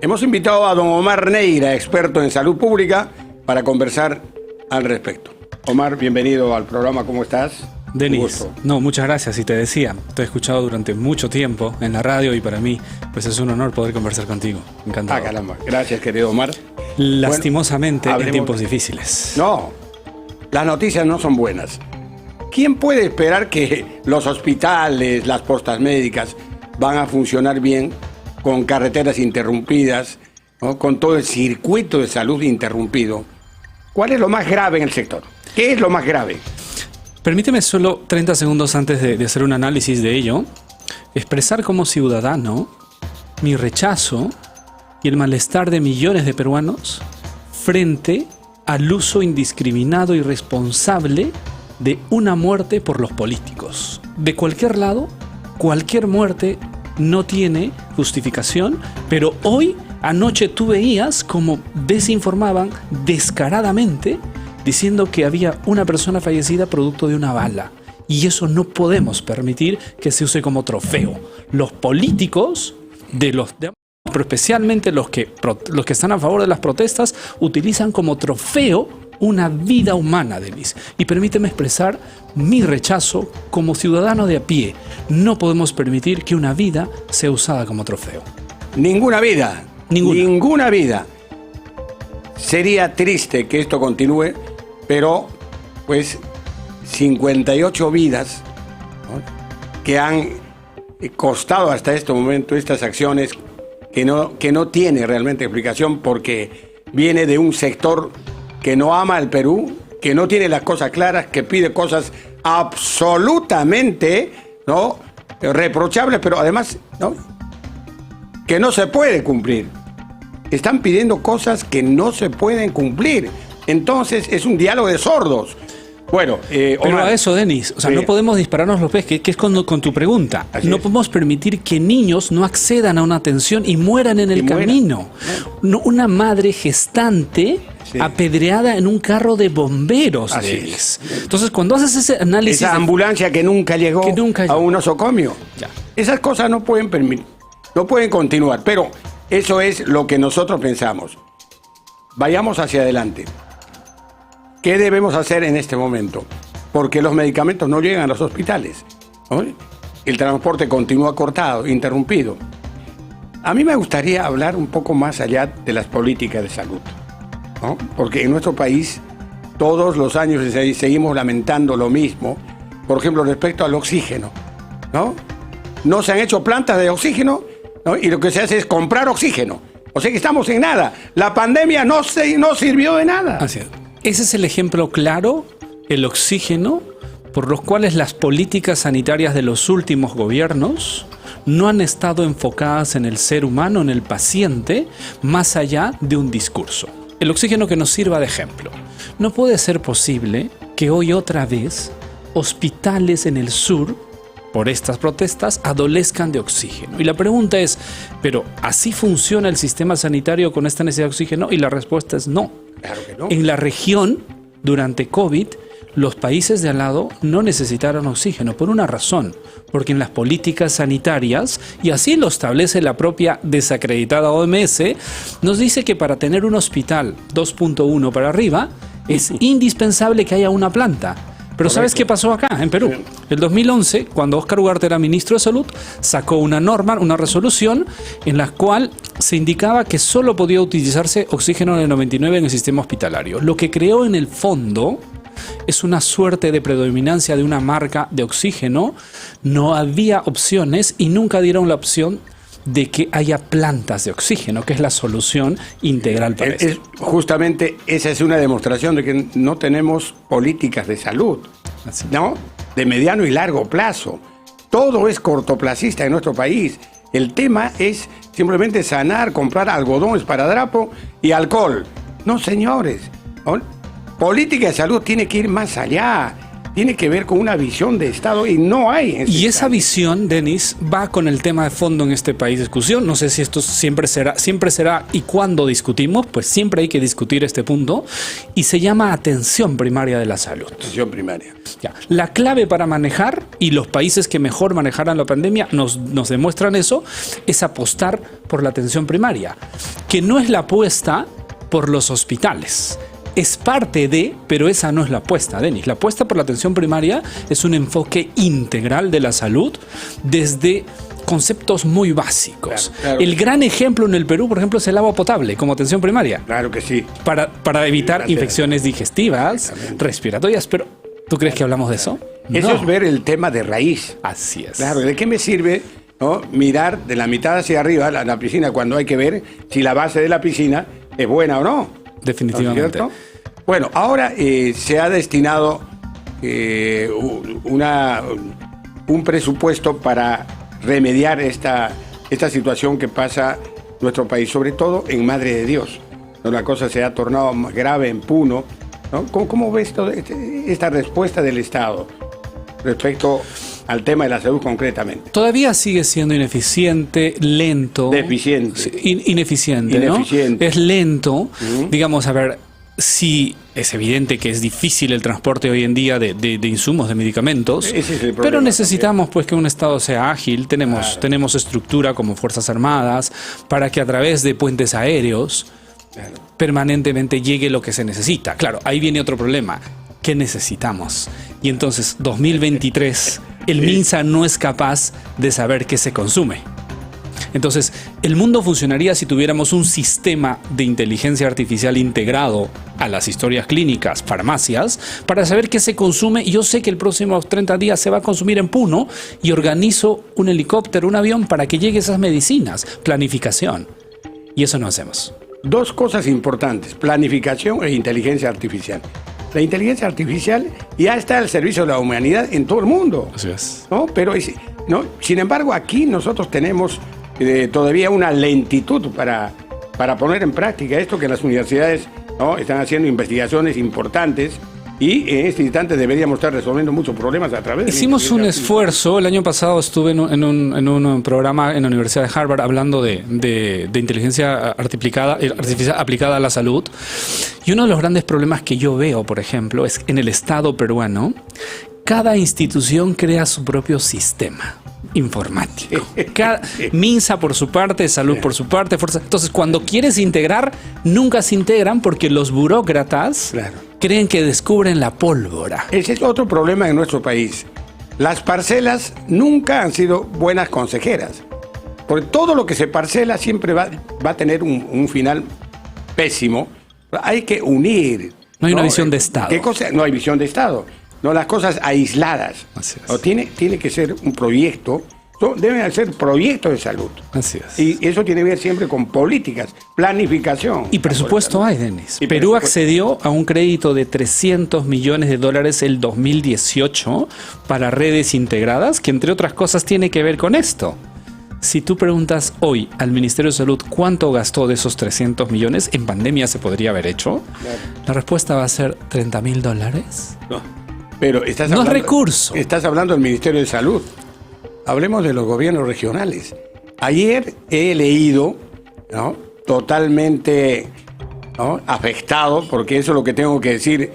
Hemos invitado a don Omar Neira, experto en salud pública, para conversar al respecto. Omar, bienvenido al programa, ¿cómo estás? Denis, no, muchas gracias. Y te decía, te he escuchado durante mucho tiempo en la radio y para mí pues es un honor poder conversar contigo. Encantado. Ah, caramba. Gracias, querido Omar. Lastimosamente, bueno, en tiempos difíciles. No, las noticias no son buenas. ¿Quién puede esperar que los hospitales, las postas médicas van a funcionar bien con carreteras interrumpidas, ¿no? Con todo el circuito de salud interrumpido? ¿Cuál es lo más grave en el sector? ¿Qué es lo más grave? Permíteme solo 30 segundos antes de hacer un análisis de ello, expresar como ciudadano mi rechazo y el malestar de millones de peruanos frente al uso indiscriminado y irresponsable de una muerte por los políticos. De cualquier lado, cualquier muerte no tiene justificación, pero anoche tú veías como desinformaban descaradamente diciendo que había una persona fallecida producto de una bala. Y eso no podemos permitir que se use como trofeo. Los políticos, pero especialmente los que están a favor de las protestas, utilizan como trofeo una vida humana, Denis. Y permíteme expresar mi rechazo como ciudadano de a pie. No podemos permitir que una vida sea usada como trofeo. Ninguna vida. Ninguna vida. Sería triste que esto continúe, pero pues 58 vidas, ¿no?, que han costado hasta este momento estas acciones que no tiene realmente explicación, porque viene de un sector que no ama al Perú, que no tiene las cosas claras, que pide cosas absolutamente, ¿no?, reprochables, pero además, ¿no?, que no se puede cumplir. Están pidiendo cosas que no se pueden cumplir. Entonces es un diálogo de sordos. Bueno, pero Omar, a eso, Denis, no podemos dispararnos los pies, que es con tu pregunta. No podemos permitir que niños no accedan a una atención y mueran en el camino. No, una madre gestante apedreada en un carro de bomberos, Denis. Entonces, cuando haces ese análisis... Esa ambulancia que nunca llegó a un nosocomio. Ya. Esas cosas no pueden continuar, pero eso es lo que nosotros pensamos. Vayamos hacia adelante. ¿Qué debemos hacer en este momento? Porque los medicamentos no llegan a los hospitales, ¿no? El transporte continúa cortado, interrumpido. A mí me gustaría hablar un poco más allá de las políticas de salud, ¿no? Porque en nuestro país todos los años seguimos lamentando lo mismo. Por ejemplo, respecto al oxígeno, ¿no? No se han hecho plantas de oxígeno, ¿no? Y lo que se hace es comprar oxígeno. O sea que estamos en nada. La pandemia no sirvió de nada. Así es. Ese es el ejemplo claro, el oxígeno, por los cuales las políticas sanitarias de los últimos gobiernos no han estado enfocadas en el ser humano, en el paciente, más allá de un discurso. El oxígeno que nos sirva de ejemplo. No puede ser posible que hoy otra vez hospitales en el sur, por estas protestas, adolezcan de oxígeno. Y la pregunta es, ¿pero así funciona el sistema sanitario con esta necesidad de oxígeno? Y la respuesta es no. Claro que no. En la región, durante COVID, los países de al lado no necesitaron oxígeno por una razón, porque en las políticas sanitarias, y así lo establece la propia desacreditada OMS, nos dice que para tener un hospital 2.1 para arriba, es indispensable que haya una planta. Pero Correcto. ¿Sabes qué pasó acá, en Perú? El 2011, cuando Óscar Ugarte era ministro de Salud, sacó una norma, una resolución, en la cual se indicaba que solo podía utilizarse oxígeno en el 99 en el sistema hospitalario. Lo que creó en el fondo es una suerte de predominancia de una marca de oxígeno. No había opciones y nunca dieron la opción de que haya plantas de oxígeno, que es la solución integral para esto. Justamente esa es una demostración de que no tenemos políticas de salud, ¿no?, de mediano y largo plazo. Todo es cortoplacista en nuestro país. El tema es simplemente sanar, comprar algodón, esparadrapo y alcohol. No, señores. Política de salud tiene que ir más allá. tiene que ver con una visión de Estado y no hay. Y esa visión, Denis, va con el tema de fondo en este país de discusión. No sé si esto siempre será y cuándo discutimos, pues siempre hay que discutir este punto. Y se llama atención primaria de la salud. Atención primaria. Ya. La clave para manejar, y los países que mejor manejaran la pandemia nos demuestran eso, es apostar por la atención primaria, que no es la apuesta por los hospitales. Es parte de, pero esa no es la apuesta, Denis. La apuesta por la atención primaria es un enfoque integral de la salud desde conceptos muy básicos. Claro. El gran ejemplo en el Perú, por ejemplo, es el agua potable como atención primaria. Claro que sí. Para evitar infecciones digestivas, respiratorias. Pero, ¿tú crees que hablamos de eso? Eso No. es ver el tema de raíz. Así es. Claro, ¿de qué me sirve, no, mirar de la mitad hacia arriba la piscina cuando hay que ver si la base de la piscina es buena o no? Definitivamente. ¿No es cierto? Bueno, ahora se ha destinado un presupuesto para remediar esta situación que pasa en nuestro país, sobre todo en Madre de Dios. ¿No? La cosa se ha tornado más grave en Puno. ¿No? ¿Cómo ves toda esta respuesta del Estado respecto al tema de la salud concretamente? Todavía sigue siendo ineficiente, lento. Deficiente. Ineficiente, ¿no? Ineficiente. Es lento. Digamos, a ver, sí, es evidente que es difícil el transporte hoy en día de insumos, de medicamentos. Ese es el problema, pero necesitamos pues que un Estado sea ágil. Claro. Tenemos estructura como Fuerzas Armadas para que a través de puentes aéreos permanentemente llegue lo que se necesita. Claro, ahí viene otro problema. ¿Qué necesitamos? Y entonces, 2023, el MINSA no es capaz de saber qué se consume. Entonces, el mundo funcionaría si tuviéramos un sistema de inteligencia artificial integrado a las historias clínicas, farmacias, para saber qué se consume. Y yo sé que el próximos 30 días se va a consumir en Puno y organizo un helicóptero, un avión para que lleguen esas medicinas. Planificación. Y eso no hacemos. Dos cosas importantes, planificación e inteligencia artificial. La inteligencia artificial ya está al servicio de la humanidad en todo el mundo. Así es. ¿No? Pero ¿no? Sin embargo, aquí nosotros tenemos todavía una lentitud para poner en práctica esto, que las universidades, ¿no?, están haciendo investigaciones importantes y en este instante deberíamos estar resolviendo muchos problemas a través de la Hicimos un inteligencia esfuerzo. El año pasado estuve en un programa en la Universidad de Harvard hablando de inteligencia artificial aplicada a la salud. Y uno de los grandes problemas que yo veo, por ejemplo, es en el Estado peruano, cada institución crea su propio sistema informático. MINSA por su parte, Salud por su parte, Fuerza. Entonces, cuando quieres integrar, nunca se integran porque los burócratas creen que descubren la pólvora. Ese es otro problema en nuestro país. Las parcelas nunca han sido buenas consejeras. Porque todo lo que se parcela siempre va a tener un final pésimo. Hay que unir. No hay una visión de Estado. ¿Qué cosa? No hay visión de Estado. No, las cosas aisladas. Así es. No, tiene que ser un proyecto. Deben ser proyectos de salud. Así es. Y eso tiene que ver siempre con políticas, planificación. Y presupuesto hay, Denis. Y Perú presupuesto. accedió a un crédito de $300 millones el 2018 para redes integradas, que entre otras cosas tiene que ver con esto. Si tú preguntas hoy al Ministerio de Salud cuánto gastó de esos 300 millones, en pandemia se podría haber hecho, la respuesta va a ser $30.000. No, pero estás No es hablando, recurso. Estás hablando del Ministerio de Salud. Hablemos de los gobiernos regionales. Ayer he leído, ¿no?, totalmente, ¿no?, afectado, porque eso es lo que tengo que decir,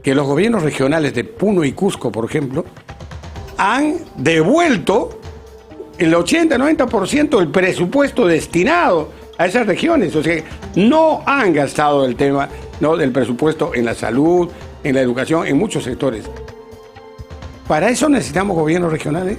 que los gobiernos regionales de Puno y Cusco, por ejemplo, han devuelto el 80-90% del presupuesto destinado a esas regiones. O sea, no han gastado el tema, ¿no?, del presupuesto en la salud, en la educación, en muchos sectores. ¿Para eso necesitamos gobiernos regionales?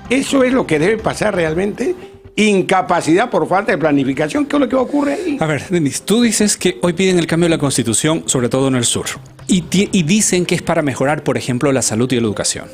¿Eso es lo que debe pasar realmente? Incapacidad por falta de planificación. ¿Qué es lo que ocurre ahí? A ver, Denis, tú dices que hoy piden el cambio de la Constitución, sobre todo en el sur. Y dicen que es para mejorar, por ejemplo, la salud y la educación.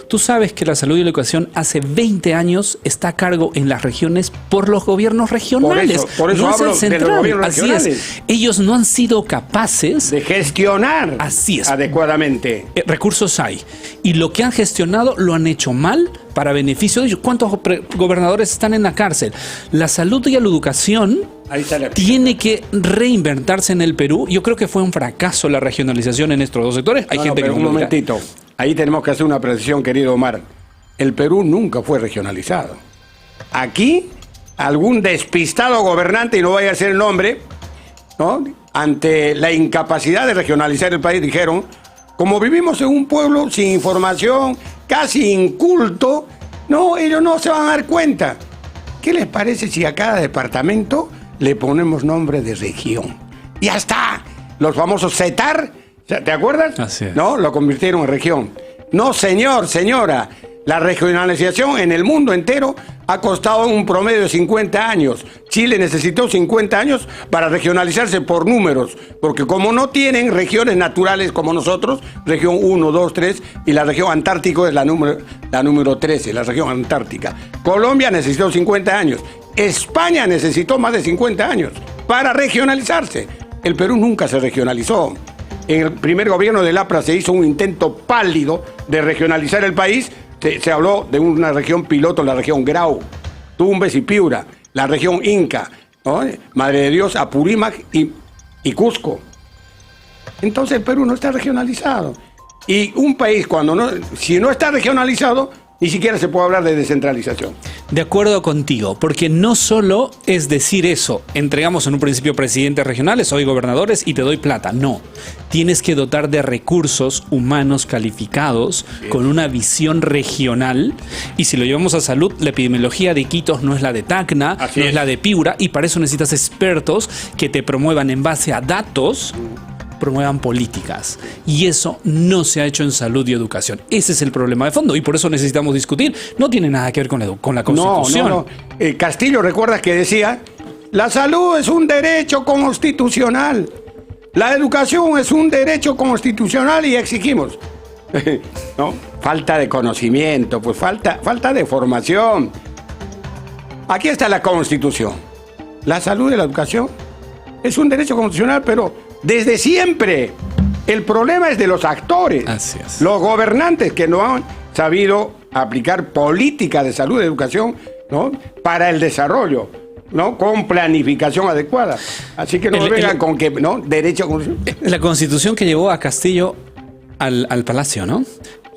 Tú sabes que la salud y la educación hace 20 años está a cargo en las regiones por los gobiernos regionales. Por eso no es hablo el central. de los gobiernos Así regionales. es. Ellos no han sido capaces De gestionar Así es. adecuadamente. Recursos hay. Y lo que han gestionado lo han hecho mal para beneficio de ellos. ¿Cuántos gobernadores están en la cárcel? La salud y la educación Ahí está la tiene que reinventarse en el Perú. Yo creo que fue un fracaso la regionalización en estos dos sectores. Hay gente pero que un no lo dirá. momentito. Ahí tenemos que hacer una precisión, querido Omar. El Perú nunca fue regionalizado. Aquí, algún despistado gobernante, y no vaya a ser el nombre, ¿no?, ante la incapacidad de regionalizar el país, dijeron, como vivimos en un pueblo sin información, casi inculto, no, ellos no se van a dar cuenta. ¿Qué les parece si a cada departamento le ponemos nombre de región? Ya está. Los famosos CETAR, ¿te acuerdas? Así es. No, lo convirtieron en región. No, señor, señora. La regionalización en el mundo entero ha costado un promedio de 50 años. Chile necesitó 50 años para regionalizarse por números, porque como no tienen regiones naturales como nosotros, región 1, 2, 3, y la región antártica es la número 13, la región antártica. Colombia necesitó 50 años. España necesitó más de 50 años para regionalizarse. El Perú nunca se regionalizó. En el primer gobierno de Lapra se hizo un intento pálido de regionalizar el país. Se habló de una región piloto, la región Grau, Tumbes y Piura, la región Inca, ¿no?, Madre de Dios, Apurímac y Cusco. Entonces el Perú no está regionalizado. Y un país, si no está regionalizado, ni siquiera se puede hablar de descentralización. De acuerdo contigo, porque no solo es decir eso, entregamos en un principio presidentes regionales, hoy gobernadores y te doy plata. No, tienes que dotar de recursos humanos calificados con una visión regional. Y si lo llevamos a salud, la epidemiología de Iquitos no es la de Tacna, no es la de Piura, y para eso necesitas expertos que te promuevan en base a datos, promuevan políticas. Y eso no se ha hecho en salud y educación. Ese es el problema de fondo y por eso necesitamos discutir. No tiene nada que ver con la Constitución. No. Castillo, ¿recuerdas que decía? La salud es un derecho constitucional. La educación es un derecho constitucional y exigimos. ¿No? Falta de conocimiento, pues falta de formación. Aquí está la Constitución. La salud y la educación es un derecho constitucional, pero desde siempre. El problema es de los actores. Así es. Los gobernantes que no han sabido aplicar política de salud y educación, ¿no?, para el desarrollo, ¿no?, con planificación adecuada. Así que no vengan con que, ¿no?, derecho. La Constitución que llevó a Castillo al Palacio, ¿no?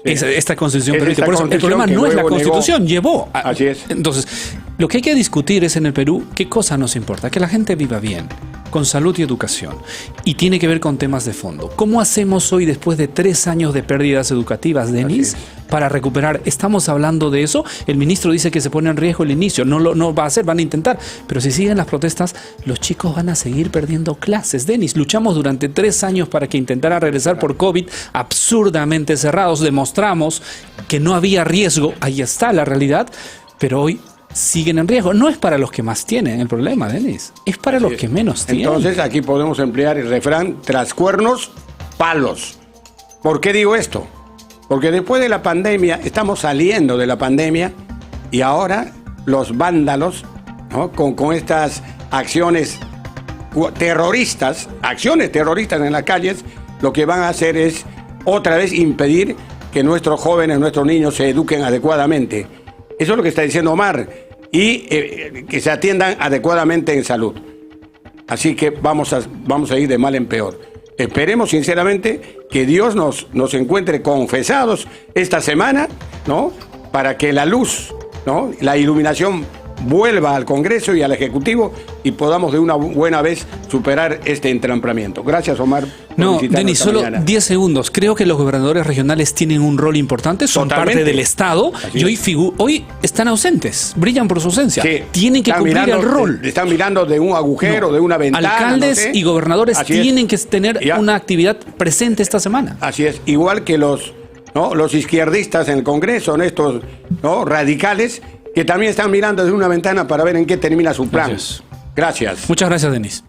Sí. Esta Constitución permite. Por eso el problema no es la Constitución, llevó. Así es. Entonces, lo que hay que discutir es en el Perú qué cosa nos importa, que la gente viva bien, con salud y educación. Y tiene que ver con temas de fondo. ¿Cómo hacemos hoy, después de 3 años de pérdidas educativas, Denis, para recuperar? Estamos hablando de eso. El ministro dice que se pone en riesgo el inicio. No va a hacer, van a intentar. Pero si siguen las protestas, los chicos van a seguir perdiendo clases. Denis, luchamos durante 3 años para que intentaran regresar por COVID, absurdamente cerrados. Demostramos que no había riesgo. Ahí está la realidad. Pero hoy siguen en riesgo. No es para los que más tienen el problema, Denis. Es para los que menos tienen. Entonces aquí podemos emplear el refrán: tras cuernos, palos. ¿Por qué digo esto? Porque después de la pandemia, estamos saliendo de la pandemia y ahora los vándalos, ¿no?, con estas acciones terroristas en las calles, lo que van a hacer es otra vez impedir que nuestros jóvenes, nuestros niños se eduquen adecuadamente. Eso es lo que está diciendo Omar. Y que se atiendan adecuadamente en salud. Así que vamos a ir de mal en peor. Esperemos sinceramente que Dios nos encuentre confesados esta semana, ¿no?, para que la luz, ¿no?, la iluminación vuelva al Congreso y al Ejecutivo y podamos de una buena vez superar este entramplamiento. Gracias, Omar. No, Denis, solo 10 segundos. Creo que los gobernadores regionales tienen un rol importante, son parte del Estado y hoy están ausentes, brillan por su ausencia. Sí. Tienen que cumplir el rol. Están mirando de un agujero, de una ventana. Alcaldes y gobernadores tienen que tener una actividad presente esta semana. Así es, igual que los izquierdistas en el Congreso, estos, ¿no?, radicales, que también están mirando desde una ventana para ver en qué termina su plan. Gracias. Muchas gracias, Denis.